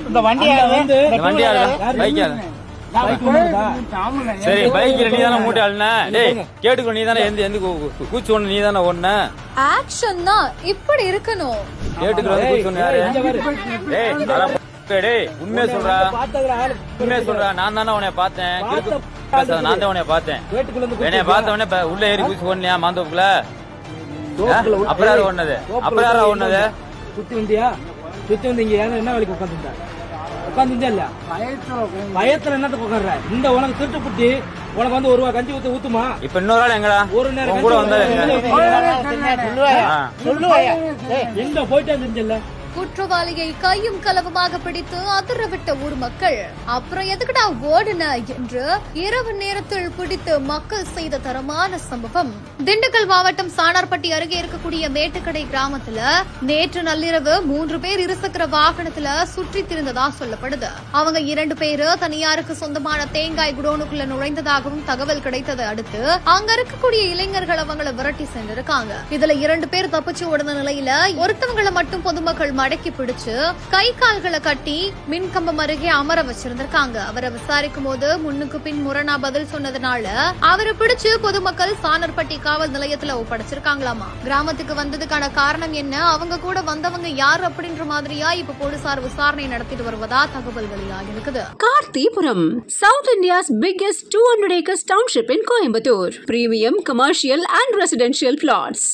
இந்த வண்டியா சரி பைக்ல நீ தானே மூட்டை அழுன டேய் கேட்டுக்கோ நீ தானே எந்த கூச்சு ஒண்ணு நீ தானே ஒண்ணு ஆக்ஷன் தான் இப்படி இருக்கணும். கேட்டுக்கோ கூச்சு ஒண்ணு யாரு டேய் உண்மையை சொல்றா நான் தானே உன்னை பார்த்தேன் நான் தான் உன்னை பார்த்தேன் என்னைய பார்த்த உடனே உள்ள ஏறி கூச்சு ஒண்ணியா மாந்தோப்புல அப்புறம் யாரா ஒண்ணது சுத்தி வந்தீங்க என்ன வேலைக்கு உட்காந்துருந்தா இல்ல பயத்துல என்னத்துக்கு உட்கார்ற இந்த உனக்கு திருட்டு புட்டி உனக்கு வந்து ஒரு ரூபா கஞ்சி ஊத்துமா இப்ப இன்னொரு ஆள் எங்கடா ஒரு நேரம் கூட வந்தா எங்க போயிட்டே இருந்துச்சுல்ல குற்றவாளியை கையும் களவுமாக பிடித்து அதிரவிட்ட ஊர் மக்கள். அப்புறம் எதுக்குடா ஓடுன என்று இரவு நேரத்தில் பிடித்து மக்கள் செய்த தரமான சம்பவம். திண்டுக்கல் மாவட்டம் சாணார்பட்டி அருகே இருக்கக்கூடிய மேட்டுக்கடை கிராமத்துல நேற்று நள்ளிரவு 3 பேர் இருசக்கர வாகனத்துல சுற்றி திரிந்ததா சொல்லப்படுது. அவங்க 2 பேரு தனியாருக்கு சொந்தமான தேங்காய் குடோனுக்குள்ள நுழைந்ததாகவும் தகவல் கிடைத்ததை அடுத்து அங்க இருக்கக்கூடிய இளைஞர்கள் அவங்களை விரட்டி சென்றிருக்காங்க. இதுல 2 பேர் தப்பிச்சு ஓடுன நிலையில ஒருத்தவங்களை மட்டும் பொதுமக்கள் மடக்கி பிடிச்சு கை கால்களை கட்டி மின்கம்பம் அருகே அமர வச்சிருந்திருக்காங்க. அவரை விசாரிக்கும் போது முன்னுக்கு பின் முரணா பதில் சொன்னதுனால அவரை பிடிச்சு பொதுமக்கள் சாணர்பட்டி காவல் நிலையத்துல ஒப்படைச்சிருக்காங்களாமா. கிராமத்துக்கு வந்ததுக்கான காரணம் என்ன, அவங்க கூட வந்தவங்க யார் அப்படின்ற மாதிரியா இப்ப போலீசார் விசாரணை நடத்திட்டு வருவதா தகவல் வெளியாகி இருக்குது. கார்த்திபுரம், South India's biggest 200 acres township in Coimbatore. Premium commercial and residential plots.